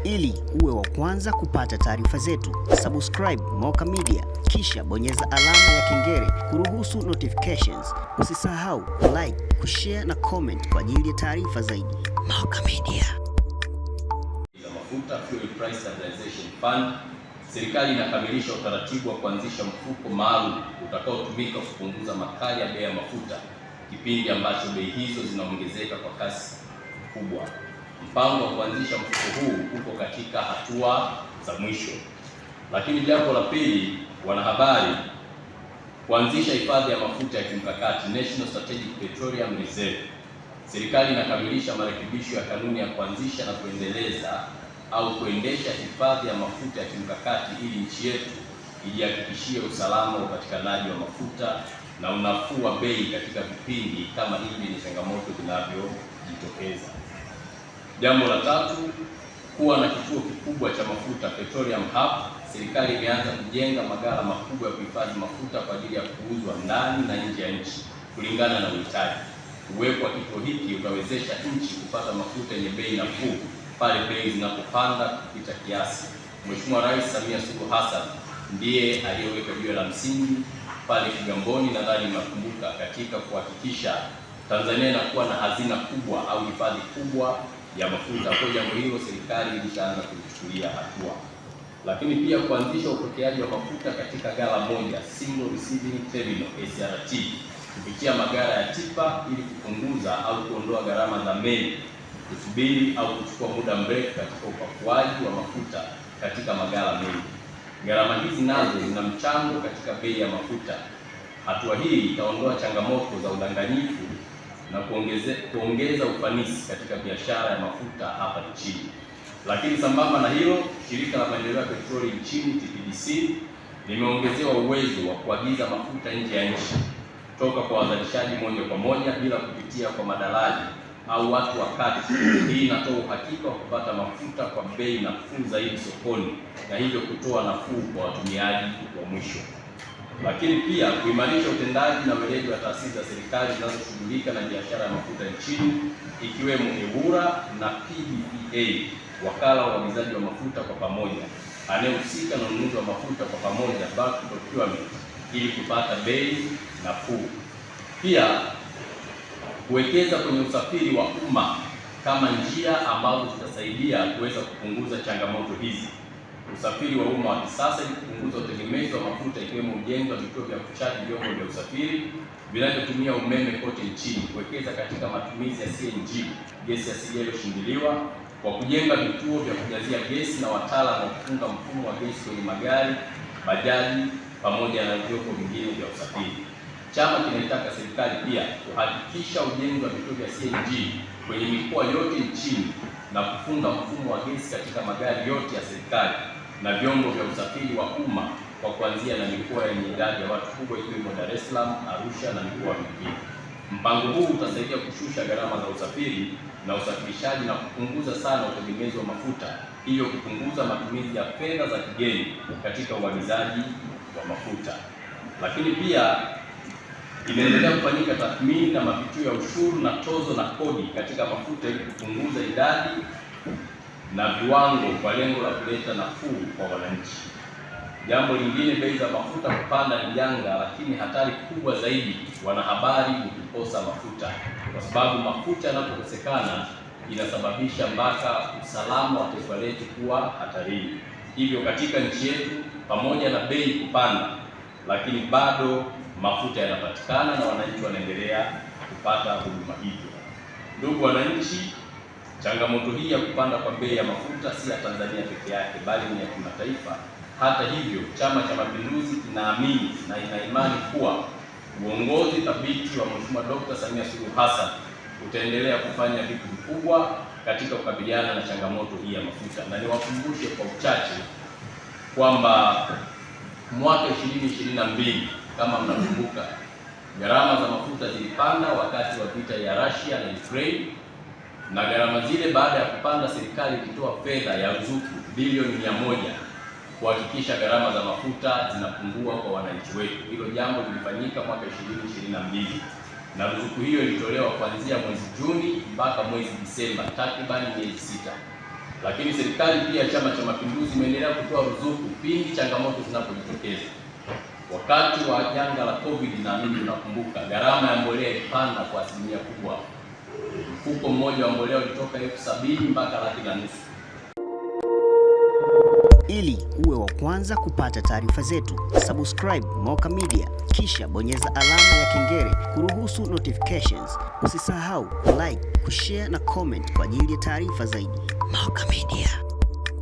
Ili uwe wa kwanza kupata taarifa zetu, subscribe Moka Media kisha bonyeza alama ya kengele kuruhusu notifications. Usisahau like, kushare na comment kwa ajili ya taarifa zaidi. Moka Media. Mafuta Fuel Price Stabilization Fund, serikali inakamilisha utaratibu wa kuanzisha mfuko maalum utakaotumika kupunguza makali ya bei ya mafuta kipindi ambacho bei hizo zinaongezeka kwa kasi kubwa. Mpango wa kuanzisha mfuko huu uko katika hatua za mwisho. Lakini jambo la pili, wanahabari, kuanzisha hifadhi ya mafuta ya kimkakati National Strategic Petroleum Reserve. Serikali inakamilisha marekebisho ya kanuni ya kuanzisha na kuendeleza au kuendesha hifadhi ya mafuta ya kimkakati ili nchi yetu ijihakikishie usalama wa upatikanaji wa mafuta na unafuu wa bei katika vipindi kama hivi ni changamoto zinavyojitokeza. Jambo la tatu, kuwa na kituo kikubwa cha mafuta Petroleum Hub. Serikali imeanza kujenga maghala makubwa ya kuhifadhi mafuta kwa ajili ya kuuzwa ndani na nje ya nchi kulingana na uhitaji. Uwepo wa kituo hiki utawezesha nchi kupata mafuta yenye bei nafuu pale bei zinapopanda kupita kiasi. Mheshimiwa Rais Samia Suluhu Hassan ndiye aliyeweka jiwe la msingi pale Kigamboni, nadhani mnakumbuka, katika kuhakikisha Tanzania inakuwa na hazina kubwa au hifadhi kubwa ya mafuta. Kwa jambo hilo serikali ilishaanza kulichukulia hatua. Lakini pia kuanzisha upokeaji wa mafuta katika ghala moja, Single Receiving Terminal SRT, kupitia maghala ya tipa ili kupunguza au kuondoa gharama za meli, kusubiri au kuchukua muda mrefu katika upakuaji wa mafuta katika maghala mengi. Gharama hizi nazo zina mchango katika bei ya mafuta. Hatua hii itaondoa changamoto za udanganyifu na kuongeza ufanisi katika biashara ya mafuta hapa nchini. Lakini sambamba na hilo, Shirika la Maendeleo ya Petroli nchini TPDC limeongezewa uwezo wa kuagiza mafuta nje ya nchi kutoka kwa wazalishaji moja kwa moja bila kupitia kwa madalali au watu wa kati. Hii inatoa uhakika wa kupata mafuta kwa bei nafuu zaidi sokoni na hivyo kutoa nafuu kwa watumiaji wa mwisho. Lakini pia kuimarisha utendaji na weledi wa taasisi za serikali zinazoshughulika na biashara ya mafuta nchini ikiwemo EWURA na PBPA, wakala wa uagizaji wa mafuta kwa pamoja, anayehusika na ununuzi wa mafuta kwa pamoja, bulk procurement, ili kupata bei nafuu. Pia kuwekeza kwenye usafiri wa umma kama njia ambazo zitasaidia kuweza kupunguza changamoto hizi. Usafiri wa umma wa kisasa ili kupunguza utegemezi wa mafuta, ikiwemo ujenzi wa vituo vya kuchaji vyombo vya usafiri vinavyotumia umeme kote nchini, kuwekeza katika matumizi ya CNG, gesi asilia iliyoshindiliwa, kwa kujenga vituo vya kujazia gesi na wataalamu wa kufunga mfumo wa gesi kwenye magari, bajaji pamoja na vyombo vingine vya usafiri. Chama kinaitaka serikali pia kuhakikisha ujenzi wa vituo vya CNG kwenye mikoa yote nchini na kufunga mfumo wa gesi katika magari yote ya serikali na vyombo vya usafiri wa umma kwa kuanzia na mikoa yenye idadi ya watu kubwa ikiwemo Dar es Salaam, Arusha na mikoa mingine. Mpango huu utasaidia kushusha gharama za usafiri na usafirishaji na kupunguza sana utegemezi wa mafuta, hivyo kupunguza matumizi ya fedha za kigeni katika uagizaji wa mafuta. Lakini pia inaendelea kufanyika tathmini na mapitio ya ushuru na tozo na kodi katika mafuta ili kupunguza idadi na viwango kwa lengo la kuleta nafuu kwa wananchi. Jambo lingine, bei za mafuta kupanda ni janga, lakini hatari kubwa zaidi, wanahabari, ni kukosa mafuta, kwa sababu mafuta yanapokosekana inasababisha mpaka usalama wa taifa letu kuwa hatarini. Hivyo katika nchi yetu, pamoja na bei kupanda, lakini bado mafuta yanapatikana na wananchi wanaendelea kupata huduma hizo. Ndugu wananchi, changamoto hii ya kupanda kwa bei ya mafuta si ya Tanzania peke yake, bali ni ya kimataifa. Hata hivyo, Chama cha Mapinduzi kinaamini na ina imani kuwa uongozi thabiti wa Mheshimiwa Dr. Samia Suluhu Hassan utaendelea kufanya vitu vikubwa katika kukabiliana na changamoto hii ya mafuta. Na niwakumbushe kwa uchache kwamba mwaka 2022 kama mnakumbuka, gharama za mafuta zilipanda wakati wa vita ya Russia na Ukraine, na gharama zile baada ya kupanda, serikali ilitoa fedha ya ruzuku bilioni 100 kuhakikisha gharama za mafuta zinapungua kwa wananchi wetu. Hilo jambo lilifanyika mwaka 2022 na ruzuku hiyo ilitolewa kuanzia mwezi Juni mpaka mwezi Disemba, takriban miezi 6. Lakini serikali pia, Chama cha Mapinduzi, imeendelea kutoa ruzuku pindi changamoto zinapojitokeza. Wakati wa janga la COVID, naamini unakumbuka, gharama ya mbolea ilipanda kwa asilimia kubwa. Mfuko mmoja wa mbolea ulitoka 70,000 mpaka 150,000. Ili uwe wa kwanza kupata taarifa zetu, subscribe Moka Media, kisha bonyeza alama ya kengele kuruhusu notifications. Usisahau like, kushare na comment kwa ajili ya taarifa zaidi. Moka Media.